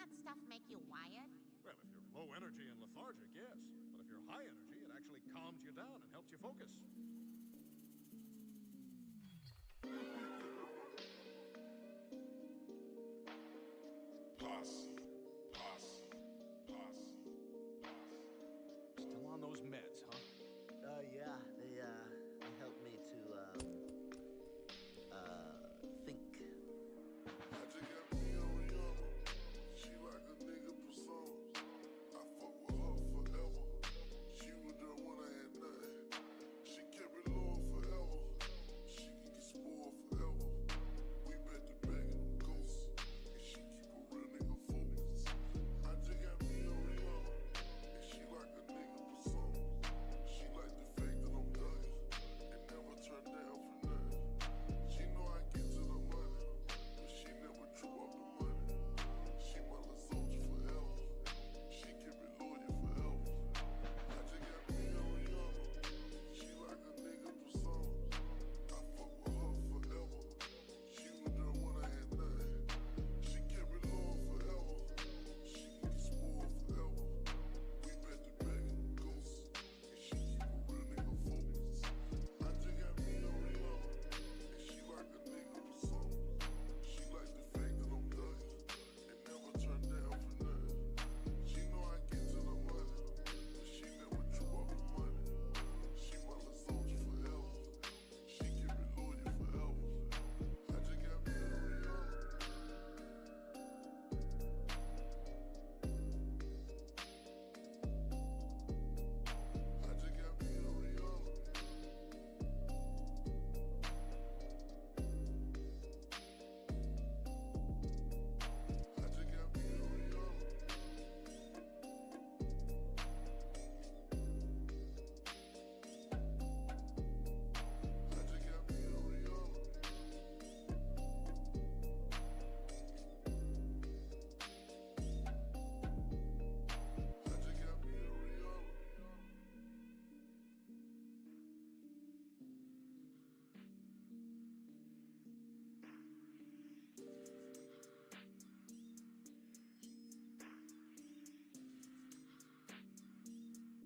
that stuff make you wired? Well, if you're low energy and lethargic, yes. But if you're high energy, it actually calms you down and helps you focus. Still on those meds, huh? Yeah, they helped me to, think. I just got me on Rihanna. She like a nigga persona. I fuck with her forever. She was there when I had nothing. She kept it low forever. She can get spoiled forever. We bet the bag in them ghosts. And she keep a real nigga focused. I just got me on Rihanna. And she like a nigga persona. She like the fact that I'm done. And never turn down for nothing. She know I get to the money. But she never drew up the money. She my little soldier forever. She keep it loyal forever. I just got me on Rihanna. She like a nigga persona. I fuck with her forever. She was there when I had nothing. She kept it loyal forever. She can get spoiled forever. We bet the bag in them ghosts. And she keep a real nigga focused. I just got me on Rihanna. And she like a nigga persona. She like the fact that I'm done. And never turn down for nothing. She know I get to the money. But she never drew up the money. She my little soldier forever. She keep it loyal forever. I just got me on Rihanna. I just got me on Rihanna. I just got me on Rihanna. I just got me on Rihanna. I just got me on Rihanna.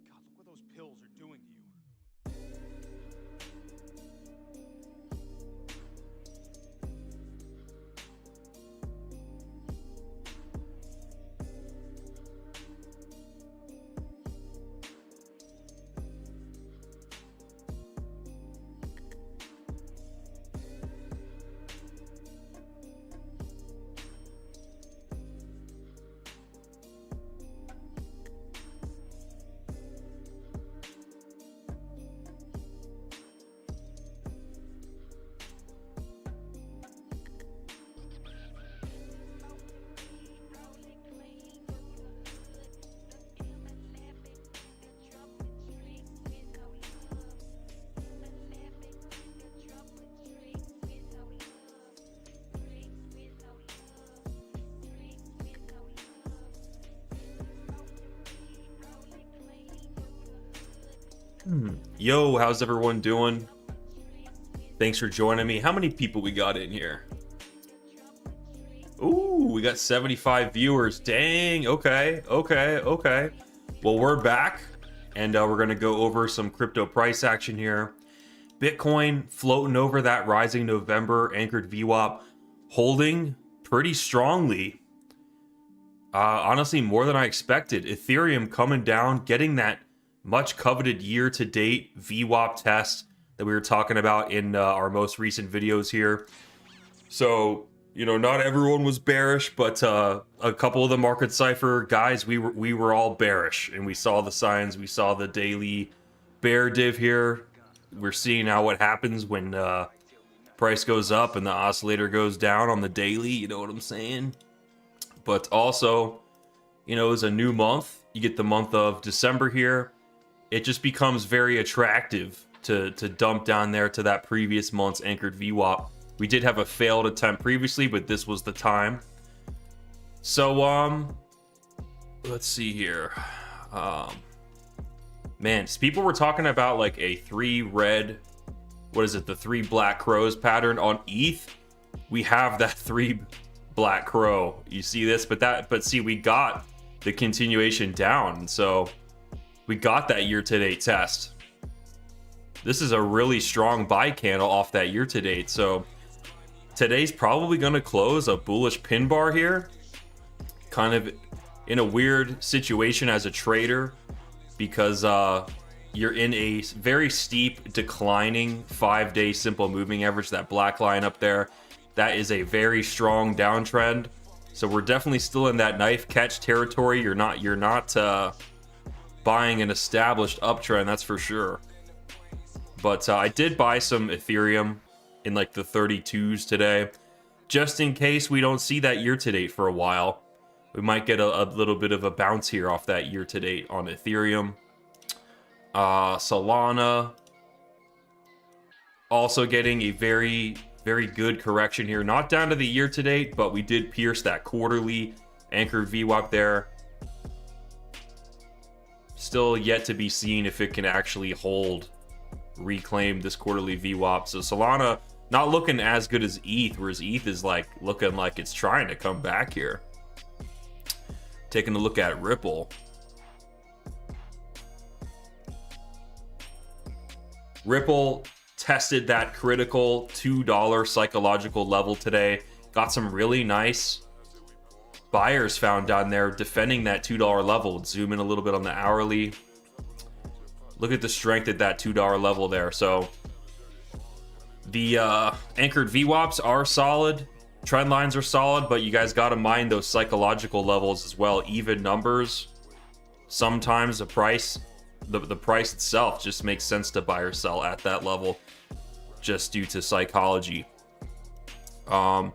God, look what those pills are doing to you. Yo, how's everyone doing? Thanks for joining me. How many people we got in here? Ooh, we got 75 viewers. Dang. Okay. Well, we're back, and we're gonna go over some crypto price action here. Bitcoin floating over that rising November anchored VWAP, holding pretty strongly. Honestly, more than I expected. Ethereum coming down, getting that much coveted year-to-date VWAP test that we were talking about in our most recent videos here. So, you know, not everyone was bearish, but a couple of the Market Cipher guys, we were all bearish, and we saw the signs. We saw the daily bear div here. We're seeing now what happens when price goes up and the oscillator goes down on the daily. You know what I'm saying? But also, you know, it's a new month. You get the month of December here. It just becomes very attractive to dump down there to that previous month's anchored VWAP. We did have a failed attempt previously, but this was the time. So, let's see here. Man, people were talking about like a 3 red, what is it, the 3 black crows pattern on ETH. We have that 3 black crow. You see this? But see, we got the continuation down. So we got that year-to-date test. This is a really strong buy candle off that year-to-date. So today's probably going to close a bullish pin bar here. Kind of in a weird situation as a trader because you're in a very steep declining 5-day simple moving average, that black line up there. That is a very strong downtrend. So we're definitely still in that knife catch territory. You're not buying an established uptrend, that's for sure. But I did buy some Ethereum in like the 32s today, just in case we don't see that year-to-date for a while. We might get a little bit of a bounce here off that year-to-date on Ethereum. Solana also getting a very, very good correction here. Not down to the year-to-date, but we did pierce that quarterly anchored VWAP there. Still yet to be seen if it can actually reclaim this quarterly VWAP. So Solana not looking as good as ETH, whereas ETH is like looking like it's trying to come back here. Taking a look at Ripple. Ripple tested that critical $2 psychological level today. Got some really nice buyers found down there defending that $2 level. Zoom in a little bit on the hourly. Look at the strength at that $2 level there. So the anchored VWAPs are solid. Trend lines are solid, but you guys got to mind those psychological levels as well. Even numbers. Sometimes the price itself just makes sense to buy or sell at that level just due to psychology. But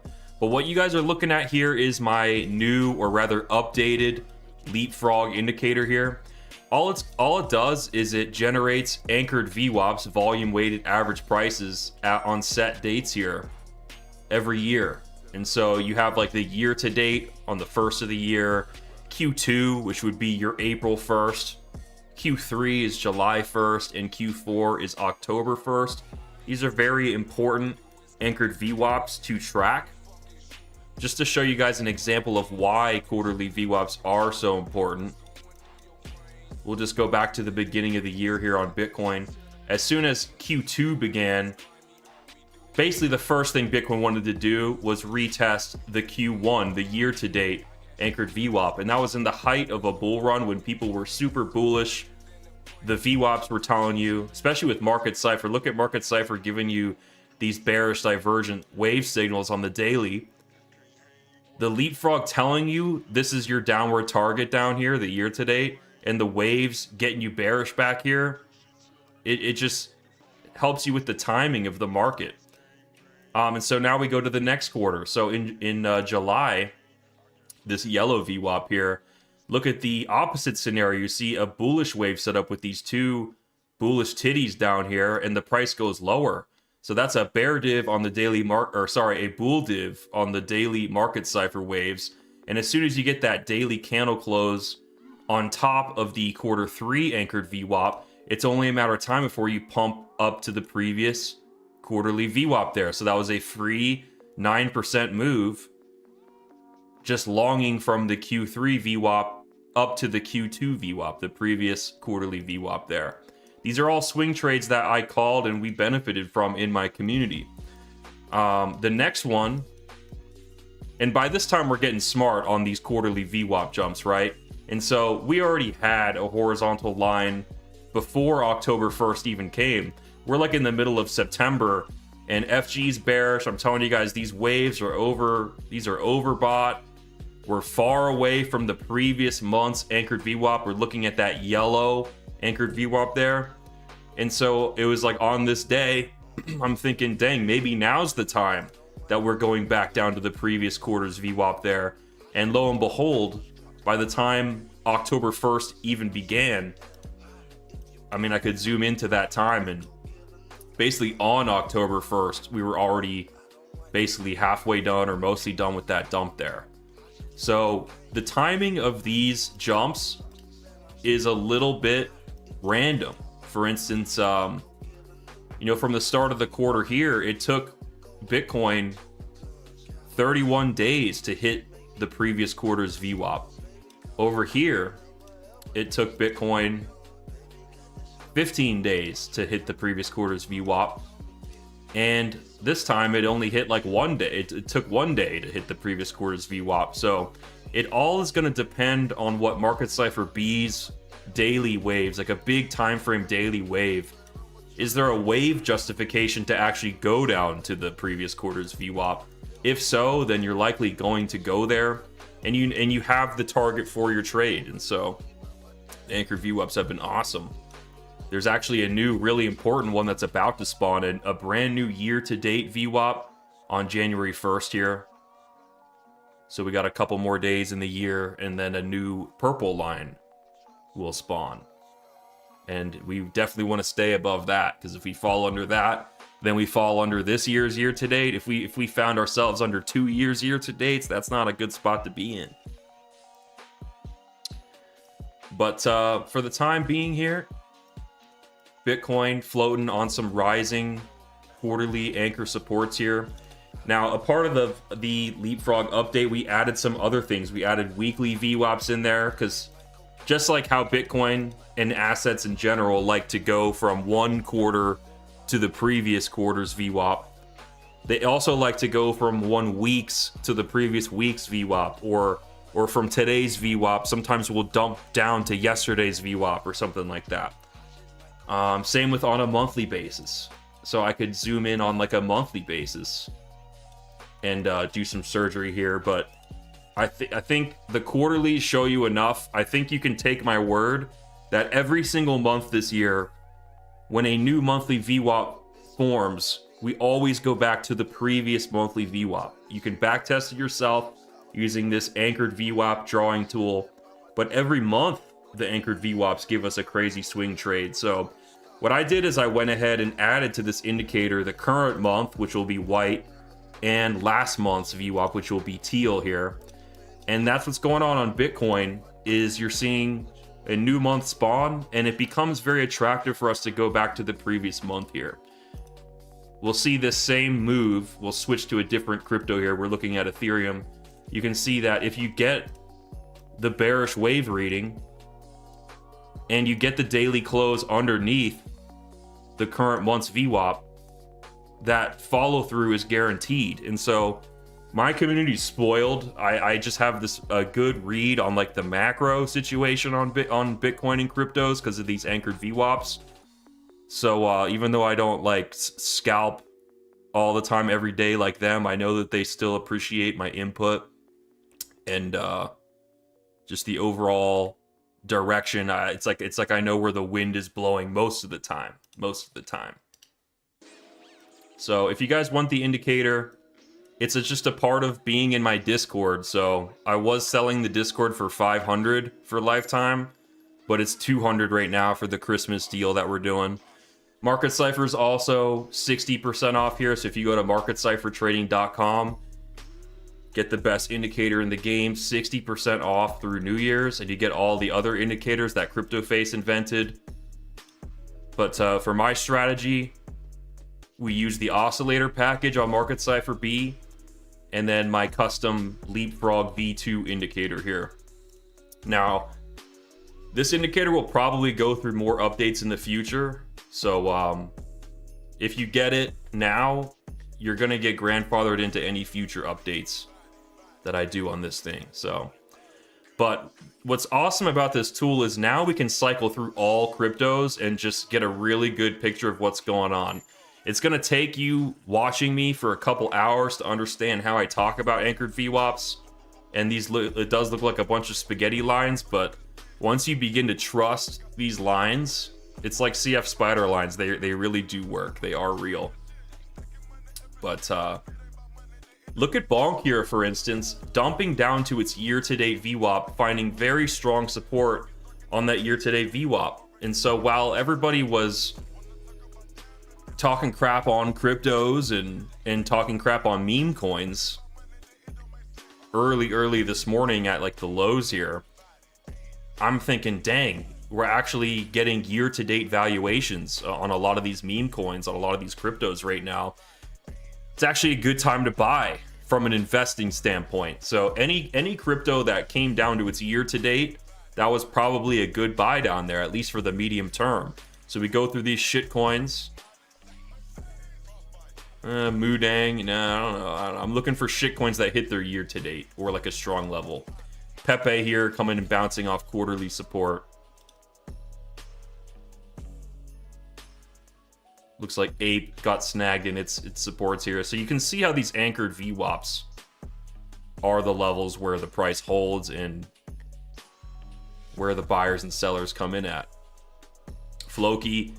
what you guys are looking at here is my new, or rather updated, Leapfrog indicator here. All it does is it generates anchored VWAPs, volume weighted average prices on set dates here every year. And so you have like the year to date on the first of the year, Q2, which would be your April 1st, Q3 is July 1st, and Q4 is October 1st. These are very important anchored VWAPs to track. Just to show you guys an example of why quarterly VWAPs are so important, we'll just go back to the beginning of the year here on Bitcoin. As soon as Q2 began, basically the first thing Bitcoin wanted to do was retest the Q1, the year-to-date anchored VWAP. And that was in the height of a bull run when people were super bullish. The VWAPs were telling you, especially with Market Cipher, look at Market Cipher giving you these bearish divergent wave signals on the daily. The Leapfrog telling you this is your downward target down here, the year-to-date, and the waves getting you bearish back here. It just helps you with the timing of the market. And so now we go to the next quarter. So in July, this yellow VWAP here, look at the opposite scenario. You see a bullish wave set up with these two bullish titties down here, and the price goes lower. So that's a bear div on the daily a bull div on the daily Market Cipher waves. And as soon as you get that daily candle close on top of the quarter 3 anchored VWAP, it's only a matter of time before you pump up to the previous quarterly VWAP there. So that was a free 9% move, just longing from the Q3 VWAP up to the Q2 VWAP, the previous quarterly VWAP there. These are all swing trades that I called and we benefited from in my community. The next one, and by this time we're getting smart on these quarterly VWAP jumps, right? And so we already had a horizontal line before October 1st even came. We're like in the middle of September and FG's bearish. I'm telling you guys, these waves are these are overbought. We're far away from the previous month's anchored VWAP. We're looking at that yellow anchored VWAP there. And so it was like on this day, I'm thinking, dang, maybe now's the time that we're going back down to the previous quarter's VWAP there. And lo and behold, by the time October 1st even began, I mean, I could zoom into that time, and basically on October 1st, we were already basically halfway done or mostly done with that dump there. So the timing of these jumps is a little bit random. For instance, from the start of the quarter here, it took Bitcoin 31 days to hit the previous quarter's VWAP. Over here, it took Bitcoin 15 days to hit the previous quarter's VWAP. And this time it only hit like 1 day. It took 1 day to hit the previous quarter's VWAP. So it all is going to depend on what Market Cipher B's daily waves, like a big time frame daily wave. Is there a wave justification to actually go down to the previous quarter's VWAP? If so, then you're likely going to go there, and you have the target for your trade. And so the anchored VWAPs have been awesome. There's actually a new really important one that's about to spawn, a brand new year-to-date VWAP on January 1st here. So we got a couple more days in the year, and then a new purple line will spawn. And we definitely want to stay above that, because if we fall under that, then we fall under this year's year-to-date. If we found ourselves under 2 years year-to-dates, that's not a good spot to be in. But for the time being here, Bitcoin floating on some rising quarterly anchor supports here. Now, a part of the Leapfrog update, we added some other things. We added weekly VWAPs in there, because just like how Bitcoin and assets in general like to go from one quarter to the previous quarter's VWAP, they also like to go from 1 week's to the previous week's VWAP, or from today's VWAP. Sometimes we'll dump down to yesterday's VWAP or something like that. Same with on a monthly basis. So I could zoom in on like a monthly basis and do some surgery here, but I think the quarterlies show you enough. I think you can take my word that every single month this year, when a new monthly VWAP forms, we always go back to the previous monthly VWAP. You can backtest it yourself using this anchored VWAP drawing tool, but every month the anchored VWAPs give us a crazy swing trade. So what I did is I went ahead and added to this indicator the current month, which will be white, and last month's VWAP, which will be teal here. And that's what's going on Bitcoin, is you're seeing a new month spawn, and it becomes very attractive for us to go back to the previous month here. We'll see this same move. We'll switch to a different crypto here. We're looking at Ethereum. You can see that if you get the bearish wave reading and you get the daily close underneath the current month's VWAP, that follow through is guaranteed. And so my community's spoiled. I just have this a good read on like the macro situation on Bitcoin and cryptos because of these anchored VWAPs. So even though I don't like scalp all the time every day like them, I know that they still appreciate my input and just the overall direction. It's like I know where the wind is blowing most of the time. So if you guys want the indicator, it's just a part of being in my Discord. So I was selling the Discord for 500 for lifetime, but it's 200 right now for the Christmas deal that we're doing. Market Cipher is also 60% off here. So if you go to marketciphertrading.com, get the best indicator in the game, 60% off through New Year's, and you get all the other indicators that CryptoFace invented. But for my strategy, we use the oscillator package on Market Cipher B, and then my custom Leapfrog V2 indicator here. Now, this indicator will probably go through more updates in the future. So if you get it now, you're gonna get grandfathered into any future updates that I do on this thing. So, but what's awesome about this tool is now we can cycle through all cryptos and just get a really good picture of what's going on. It's gonna take you watching me for a couple hours to understand how I talk about anchored VWAPs. And it does look like a bunch of spaghetti lines, but once you begin to trust these lines, it's like CF spider lines. They really do work. They are real. But look at Bonk here, for instance, dumping down to its year-to-date VWAP, finding very strong support on that year-to-date VWAP. And so while everybody was talking crap on cryptos and talking crap on meme coins early this morning at like the lows here, I'm thinking, dang, we're actually getting year-to-date valuations on a lot of these meme coins, on a lot of these cryptos right now. It's actually a good time to buy from an investing standpoint. So any crypto that came down to its year to date, that was probably a good buy down there, at least for the medium term. So we go through these shit coins. Moodang, nah, I don't know. I'm looking for shit coins that hit their year to date or like a strong level. Pepe here coming and bouncing off quarterly support. Looks like Ape got snagged in its supports here. So you can see how these anchored VWAPs are the levels where the price holds and where the buyers and sellers come in at. Floki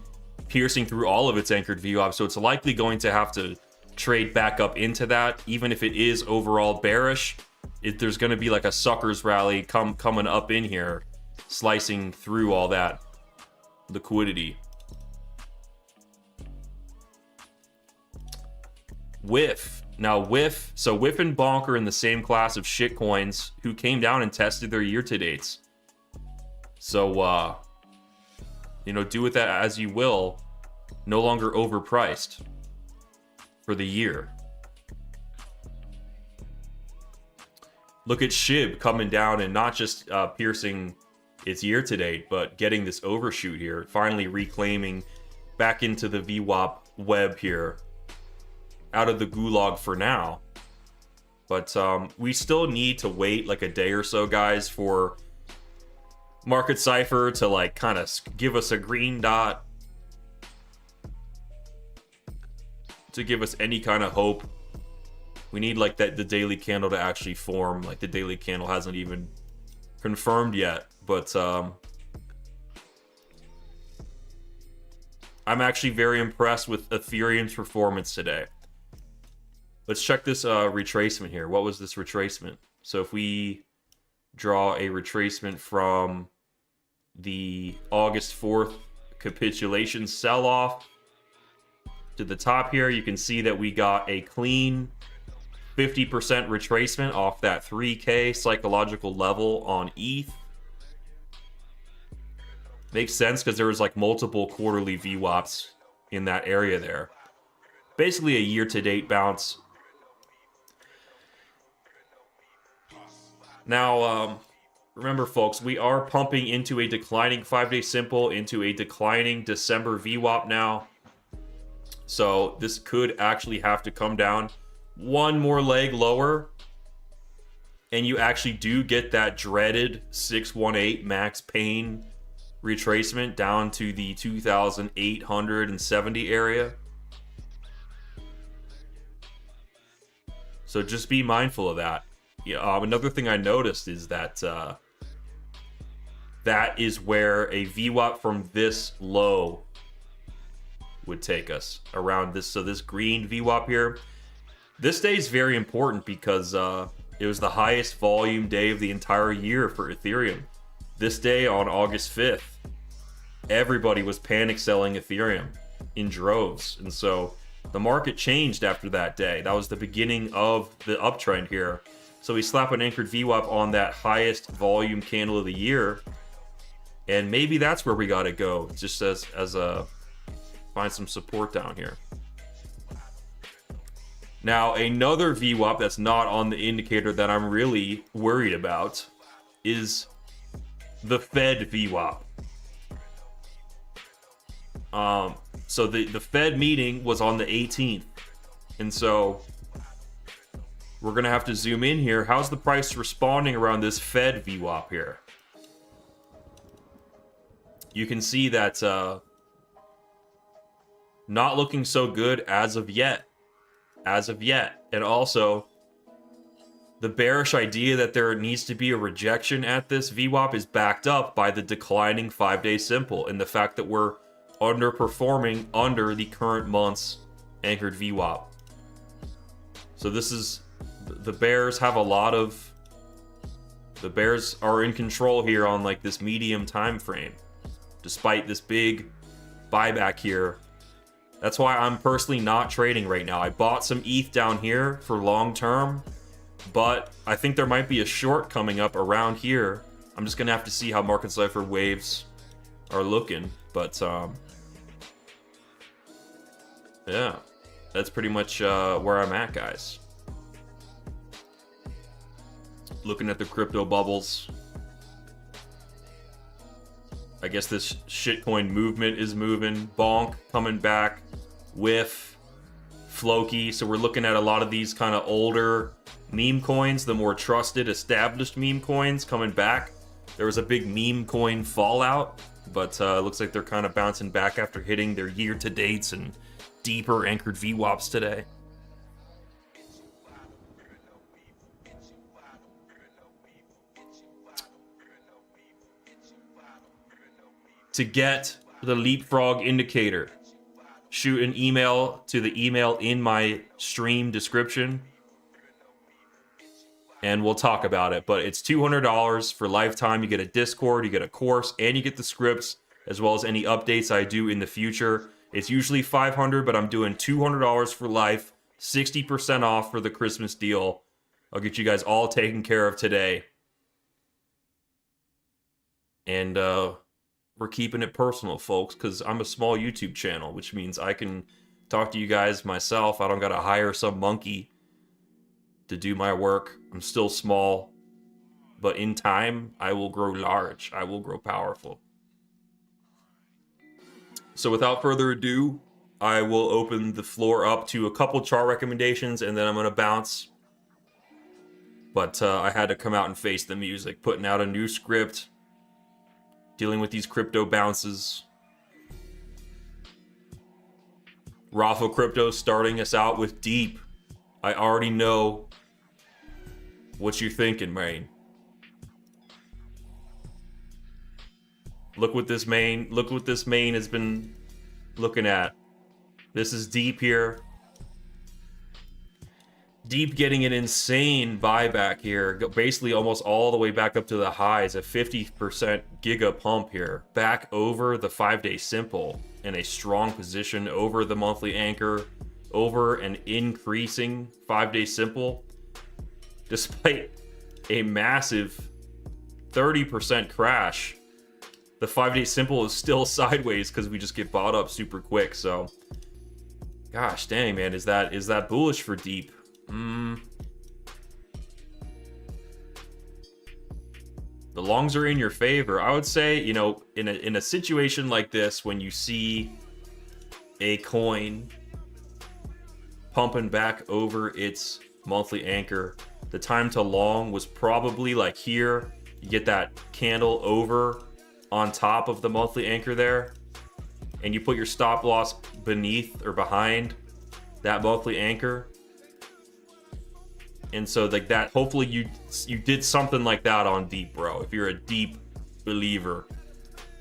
piercing through all of its anchored VWAPs, so it's likely going to have to trade back up into that. Even if it is overall bearish, there's going to be like a suckers rally coming up in here, slicing through all that liquidity. Whiff. Now Whiff, so Whiff and Bonk are in the same class of shit coins who came down and tested their year to dates. So you know, do with that as you will. No longer overpriced for the year. Look at SHIB coming down and not just piercing its year to date, but getting this overshoot here, finally reclaiming back into the VWAP web here, out of the gulag for now. But we still need to wait like a day or so, guys, for Market Cipher to like kind of give us a green dot, to give us any kind of hope. We need like the daily candle to actually form. Like the daily candle hasn't even confirmed yet, but I'm actually very impressed with Ethereum's performance today. Let's check this retracement here. What was this retracement? So if we draw a retracement from the August 4th capitulation sell-off to the top here, you can see that we got a clean 50% retracement off that 3K psychological level on ETH. Makes sense because there was like multiple quarterly VWAPs in that area there. Basically a year-to-date bounce. Now, remember folks, we are pumping into a declining 5-day simple, into a declining December VWAP now. So this could actually have to come down one more leg lower, and you actually do get that dreaded 618 max pain retracement down to the 2,870 area. So just be mindful of that. Yeah, another thing I noticed is that that is where a VWAP from this low would take us, around this. So this green VWAP here, this day is very important because it was the highest volume day of the entire year for Ethereum. This day on August 5th, everybody was panic selling Ethereum in droves, and so the market changed after that day. That was the beginning of the uptrend here. So we slap an anchored VWAP on that highest volume candle of the year, and maybe that's where we got to go, just as a find some support down here. Now another VWAP that's not on the indicator that I'm really worried about is the Fed VWAP. So the Fed meeting was on the 18th, and so we're gonna have to zoom in here. How's the price responding around this Fed VWAP here? You can see that not looking so good as of yet. And also the bearish idea that there needs to be a rejection at this VWAP is backed up by the declining 5-day simple and the fact that we're underperforming under the current month's anchored VWAP. So this is, the bears have a lot of, the bears are in control here on like this medium time frame, despite this big buyback here. That's why I'm personally not trading right now. I bought some ETH down here for long term, but I think there might be a short coming up around here. I'm just gonna have to see how Market Cipher waves are looking, but yeah, that's pretty much where I'm at, guys. Looking at the crypto bubbles. I guess this shitcoin movement is moving. Bonk coming back. Whiff. Floki. So we're looking at a lot of these kind of older meme coins, the more trusted, established meme coins coming back. There was a big meme coin fallout, but it looks like they're kind of bouncing back after hitting their year-to-dates and deeper anchored VWAPs today. To get the Leapfrog indicator, shoot an email to the email in my stream description, and we'll talk about it. But it's $200 for lifetime. You get a Discord, you get a course, and you get the scripts, as well as any updates I do in the future. It's usually $500, but I'm doing $200 for life, 60% off for the Christmas deal. I'll get you guys all taken care of today. And we're keeping it personal, folks, because I'm a small YouTube channel, which means I can talk to you guys myself. I don't got to hire some monkey to do my work. I'm still small, but in time, I will grow large. I will grow powerful. So without further ado, I will open the floor up to a couple chart recommendations, and then I'm going to bounce. But I had to come out and face the music, putting out a new script, dealing with these crypto bounces. Raffle Crypto starting us out with deep. I already know what you're thinking, man. Look what this main has been looking at. This is deep here. Deep getting an insane buyback here, basically almost all the way back up to the highs, a 50% giga pump here, back over the 5-day simple in a strong position over the monthly anchor, over an increasing 5-day simple, despite a massive 30% crash. The 5-day simple is still sideways because we just get bought up super quick. So, gosh dang, man, is that bullish for deep? The longs are in your favor. I would say, you know, in a situation like this, when you see a coin pumping back over its monthly anchor, the time to long was probably like here. You get that candle over on top of the monthly anchor there, and you put your stop loss beneath or behind that monthly anchor. And so like that, hopefully you did something like that on deep, bro. If you're a deep believer,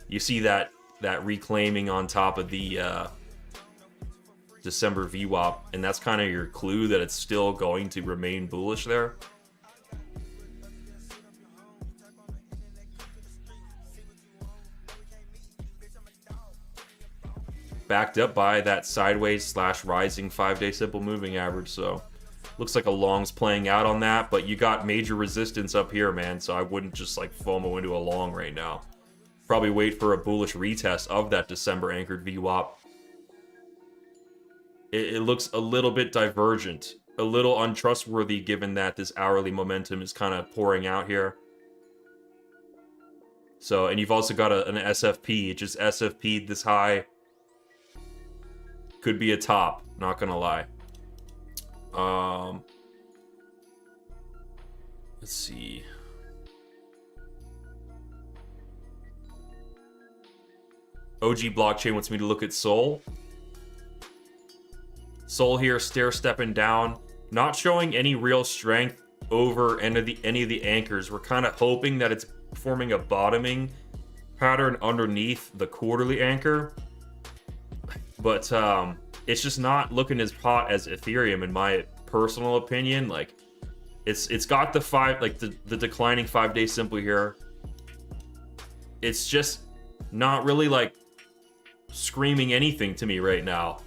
you see that reclaiming on top of the December VWAP, and that's kind of your clue that it's still going to remain bullish there. Backed up by that sideways / rising 5-day simple moving average, so looks like a long's playing out on that, but you got major resistance up here, man, so I wouldn't just like FOMO into a long right now. Probably wait for a bullish retest of that December anchored VWAP. It looks a little bit divergent, a little untrustworthy given that this hourly momentum is kind of pouring out here. So, and you've also got an SFP. It just SFP'd this high. Could be a top, not gonna lie. Let's see. OG Blockchain wants me to look at Sol. Sol here stair-stepping down, not showing any real strength over any of the anchors. We're kind of hoping that it's forming a bottoming pattern underneath the quarterly anchor, but it's just not looking as hot as Ethereum in my personal opinion. Like it's got the declining 5-day simple here. It's just not really like screaming anything to me right now.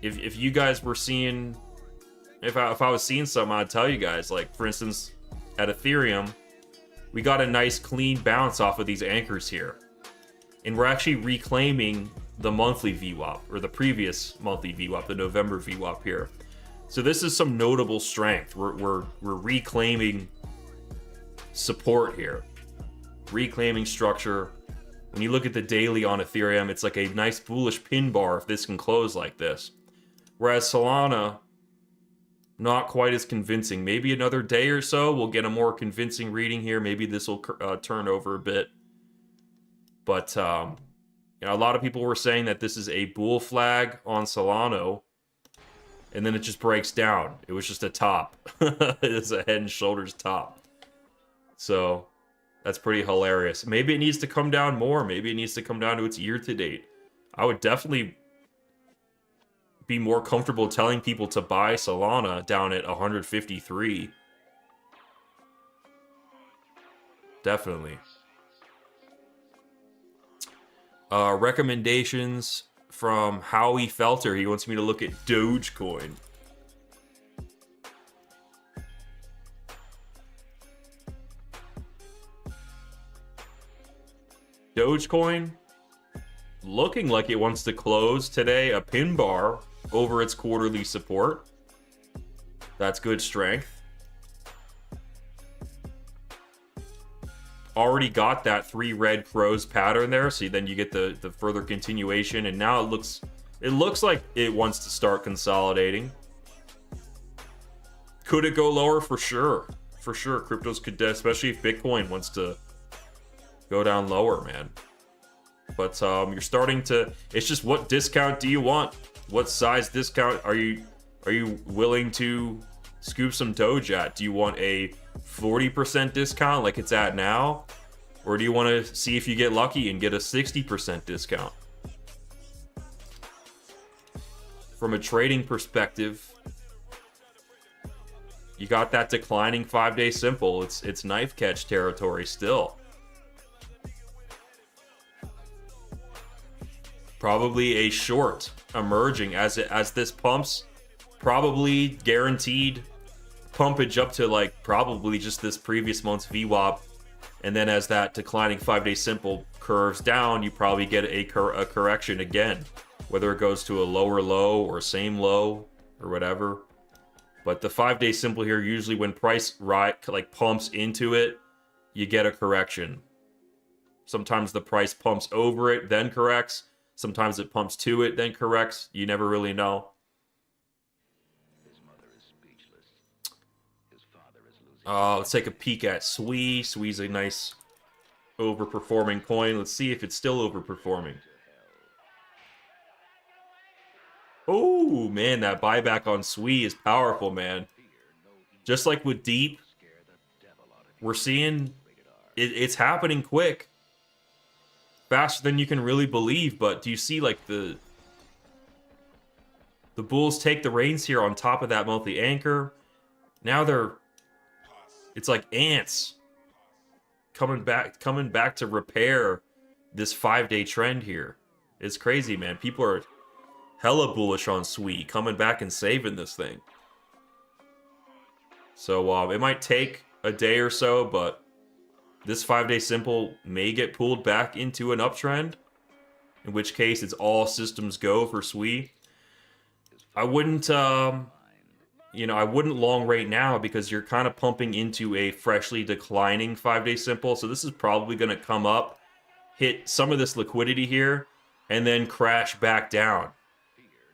If you guys were seeing, if I was seeing something, I'd tell you guys. Like, for instance, at Ethereum, we got a nice clean bounce off of these anchors here, and we're actually reclaiming the monthly VWAP, or the previous monthly VWAP, the November VWAP here. So this is some notable strength. We're reclaiming support here. Reclaiming structure. When you look at the daily on Ethereum, it's like a nice bullish pin bar if this can close like this. Whereas Solana, not quite as convincing. Maybe another day or so, we'll get a more convincing reading here. Maybe this will turn over a bit. But you know, a lot of people were saying that this is a bull flag on Solana, and then it just breaks down. It was just a top. It's a head and shoulders top. So that's pretty hilarious. Maybe it needs to come down more. Maybe it needs to come down to its year to date. I would definitely be more comfortable telling people to buy Solana down at 153. Definitely. Recommendations from Howie Felter. He wants me to look at Dogecoin. Dogecoin looking like it wants to close today a pin bar over its quarterly support. That's good strength. Already got that 3 red crows pattern there, so then you get the further continuation, and now it looks like it wants to start consolidating. Could it go lower? For sure. For sure. Cryptos could, especially if Bitcoin wants to go down lower, man. But you're starting to, it's just, what discount do you want? What size discount are you willing to scoop some Doge at? Do you want a 40% discount like it's at now? Or do you want to see if you get lucky and get a 60% discount? From a trading perspective, you got that declining 5-day simple. It's knife catch territory still. Probably a short emerging as this pumps. Probably guaranteed pumpage up to like probably just this previous month's VWAP, and then as that declining 5-day simple curves down, you probably get a correction again, whether it goes to a lower low or same low or whatever. But the 5-day simple here, usually when price like pumps into it, you get a correction. Sometimes the price pumps over it, then corrects. Sometimes it pumps to it, then corrects. You never really know. Let's take a peek at SWE. SWE's a nice overperforming coin. Let's see if it's still overperforming. Oh, man, that buyback on SWE is powerful, man. Just like with Deep, we're seeing it's happening quick. Faster than you can really believe, but do you see like the bulls take the reins here on top of that monthly anchor? Now it's like ants coming back to repair this 5-day trend here. It's crazy, man. People are hella bullish on SWE, coming back and saving this thing. So it might take a day or so, but this 5-day simple may get pulled back into an uptrend, in which case it's all systems go for SWE. I wouldn't, I wouldn't long right now because you're kind of pumping into a freshly declining 5-day simple. So this is probably going to come up, hit some of this liquidity here, and then crash back down.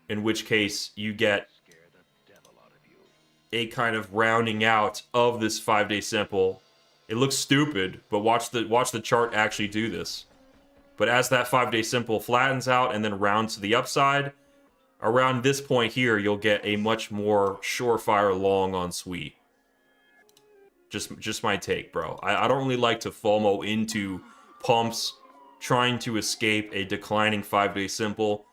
In which case you get a kind of rounding out of this 5-day simple. It looks stupid, but watch the chart actually do this. But as that 5-day simple flattens out and then rounds to the upside, around this point here, you'll get a much more surefire long on SWE. Just my take, bro. I don't really like to FOMO into pumps trying to escape a declining 5-day simple.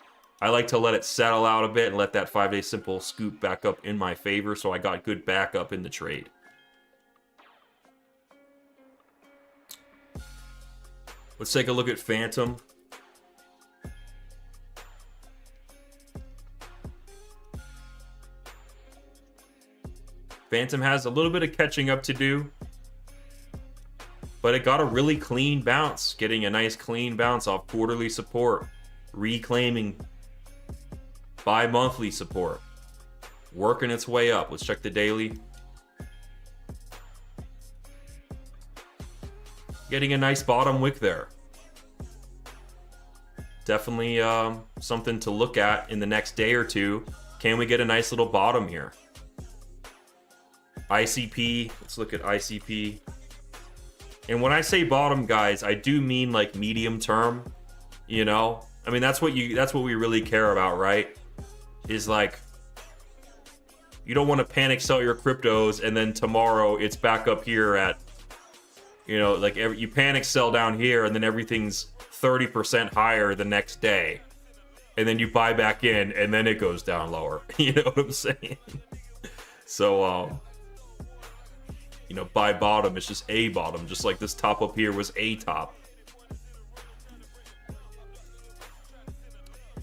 I like to let it settle out a bit and let that 5-day simple scoop back up in my favor, so I got good backup in the trade. Let's take a look at Phantom. Phantom has a little bit of catching up to do, but it got a really clean bounce, getting a nice clean bounce off quarterly support, reclaiming bi-monthly support. working its way up. Let's check the daily. Getting a nice bottom wick there. Definitely something to look at in the next day or two. Can we get a nice little bottom here? ICP, let's look at ICP. And when I say bottom, guys, I do mean like medium term, you know? I mean, that's what we really care about, right? Is like, you don't want to panic sell your cryptos and then tomorrow it's back up here at, you know, like you panic sell down here and then everything's 30% higher the next day. And then you buy back in and then it goes down lower. You know what I'm saying? So, you know, buy bottom, it's just a bottom. Just like this top up here was a top.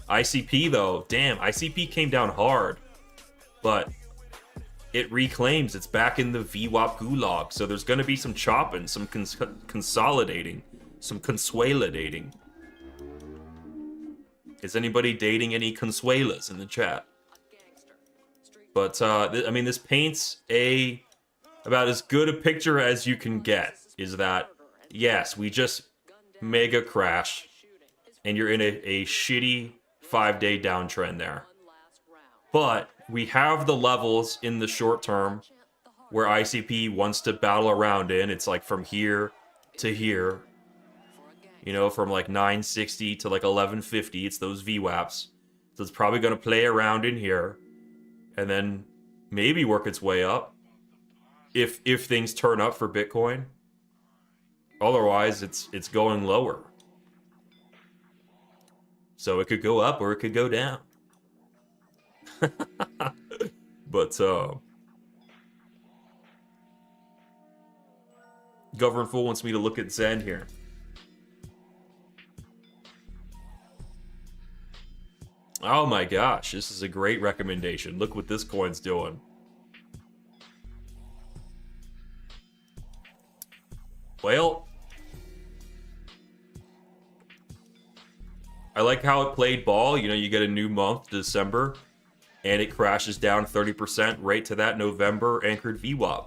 ICP though, damn, ICP came down hard. But it reclaims, it's back in the VWAP gulag. So there's going to be some chopping, some consolidating, some consolidating. Is anybody dating any consuelas in the chat? But, I mean, this paints about as good a picture as you can get. Is that, yes, we just mega crash. And you're in a shitty 5-day downtrend there. But we have the levels in the short term where ICP wants to battle around in. It's like from here to here. You know, from like 960 to like 1150. It's those VWAPs. So it's probably going to play around in here. And then maybe work its way up. If things turn up for Bitcoin. Otherwise, it's going lower. So it could go up or it could go down. But Governor Fool wants me to look at Zen here. Oh my gosh, this is a great recommendation. Look what this coin's doing. Well, I like how it played ball. You know, you get a new month, December, and it crashes down 30% right to that November anchored VWAP.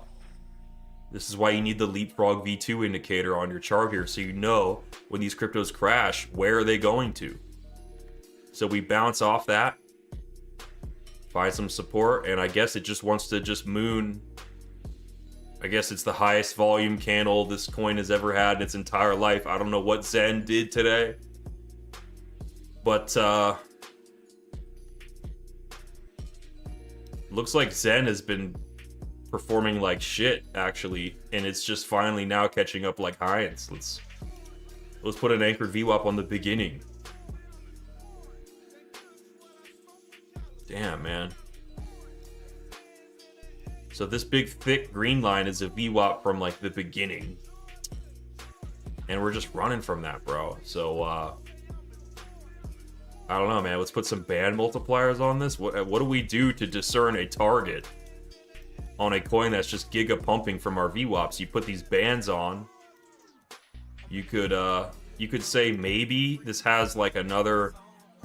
This is why you need the Leapfrog V2 indicator on your chart here, so you know when these cryptos crash, where are they going to? So we bounce off that, find some support, and I guess it just wants to just moon. I guess it's the highest volume candle this coin has ever had in its entire life. I don't know what Zen did today. But, looks like Zen has been performing like shit, actually. And it's just finally now catching up like Heinz. Let's put an anchored VWAP on the beginning. Damn, man. So this big, thick green line is a VWAP from, like, the beginning. And we're just running from that, bro. So, I don't know, man. Let's put some band multipliers on this. What do we do to discern a target on a coin that's just giga pumping from our VWAPs? You put these bands on. You could say maybe this has, like, another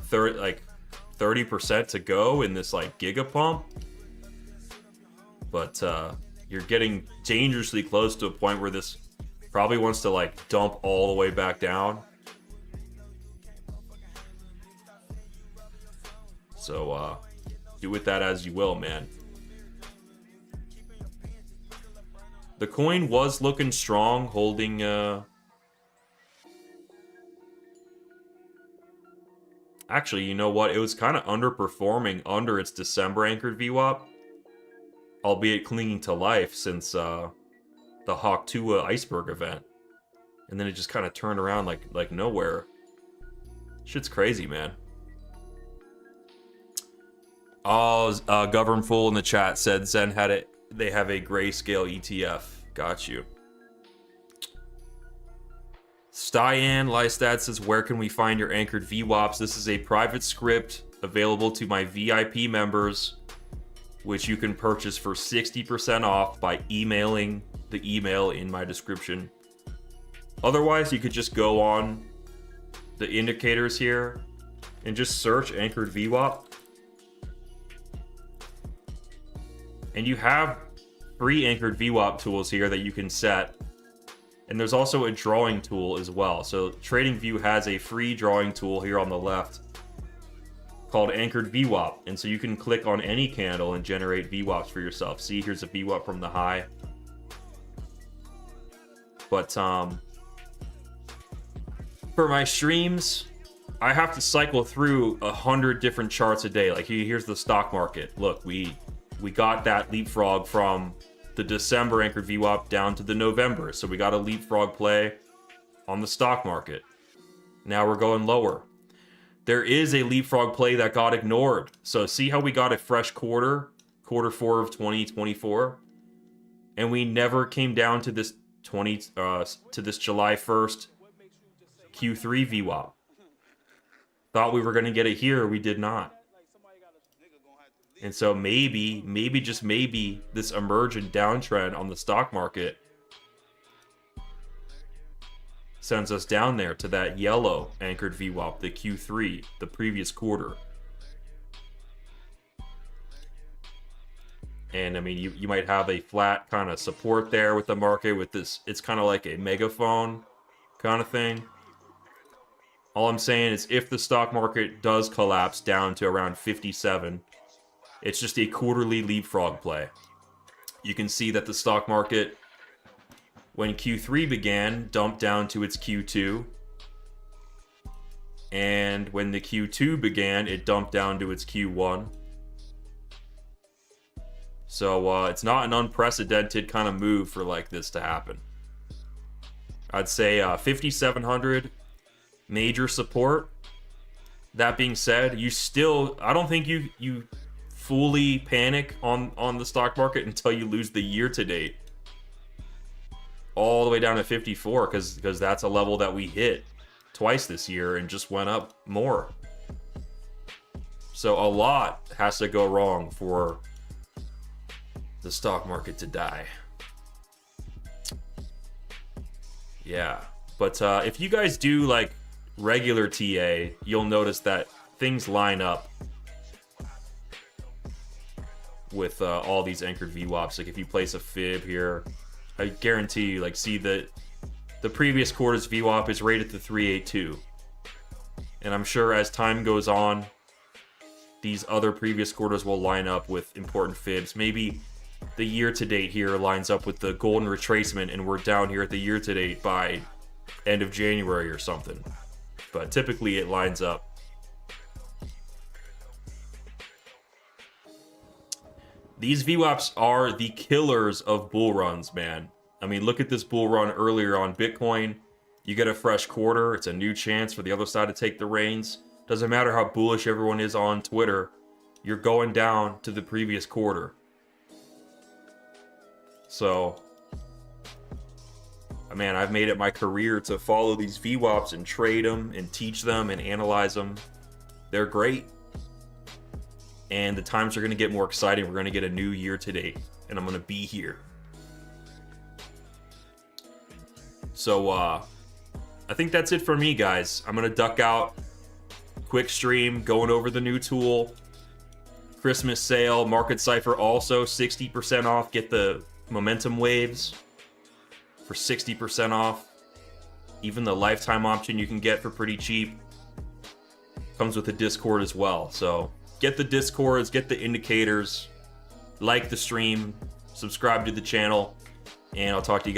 30% to go in this, like, giga pump. But you're getting dangerously close to a point where this probably wants to, like, dump all the way back down. So do with that as you will, man. The coin was looking strong, holding actually, you know what? It was kind of underperforming under its December anchored VWAP. Albeit clinging to life since the Hawk 2 iceberg event. And then it just kind of turned around like nowhere. Shit's crazy, man. Oh, Govern Fool in the chat said Zen had it. They have a grayscale ETF. Got you. Styan Lystad says, where can we find your anchored VWAPs? This is a private script available to my VIP members, which you can purchase for 60% off by emailing the email in my description. Otherwise, you could just go on the indicators here and just search anchored VWAP. And you have free anchored VWAP tools here that you can set. And there's also a drawing tool as well. So TradingView has a free drawing tool here on the left called Anchored VWAP. And so you can click on any candle and generate VWAPs for yourself. See, here's a VWAP from the high. But for my streams, I have to cycle through 100 different charts a day. Like here's the stock market. Look, we got that leapfrog from the December anchored VWAP down to the November. So we got a leapfrog play on the stock market. Now we're going lower. There is a leapfrog play that got ignored. So see how we got a fresh quarter 4 of 2024, and we never came down to this July 1st Q3 VWAP. Thought we were going to get it here, we did not. And so maybe just maybe this emergent downtrend on the stock market sends us down there to that yellow anchored VWAP, the Q3, the previous quarter. And I mean, you might have a flat kind of support there with the market with this. It's kind of like a megaphone kind of thing. All I'm saying is if the stock market does collapse down to around 57, it's just a quarterly leapfrog play. You can see that the stock market, when Q3 began, dumped down to its Q2. And when the Q2 began, it dumped down to its Q1. So it's not an unprecedented kind of move for like this to happen. I'd say 5,700 major support. That being said, I don't think you fully panic on the stock market until you lose the year to date all the way down to 54, because that's a level that we hit twice this year and just went up more. So a lot has to go wrong for the stock market to die. Yeah, but if you guys do like regular TA, you'll notice that things line up with all these anchored VWAPs. Like if you place a fib here, I guarantee you, like, see that the previous quarter's VWAP is rated to 382. And I'm sure as time goes on, these other previous quarters will line up with important fibs. Maybe the year to date here lines up with the golden retracement and we're down here at the year to date by end of January or something. But typically it lines up. These VWAPs are the killers of bull runs, man. I mean, look at this bull run earlier on Bitcoin. You get a fresh quarter. It's a new chance for the other side to take the reins. Doesn't matter how bullish everyone is on Twitter. You're going down to the previous quarter. So, man, I've made it my career to follow these VWAPs and trade them and teach them and analyze them. They're great. And the times are going to get more exciting. We're going to get a new year to date, and I'm going to be here. So I think that's it for me, guys. I'm going to duck out. Quick stream, going over the new tool. Christmas sale, Market Cipher also 60% off. Get the momentum waves for 60% off. Even the lifetime option you can get for pretty cheap. Comes with a Discord as well, so get the Discords, get the indicators, like the stream, subscribe to the channel, and I'll talk to you guys.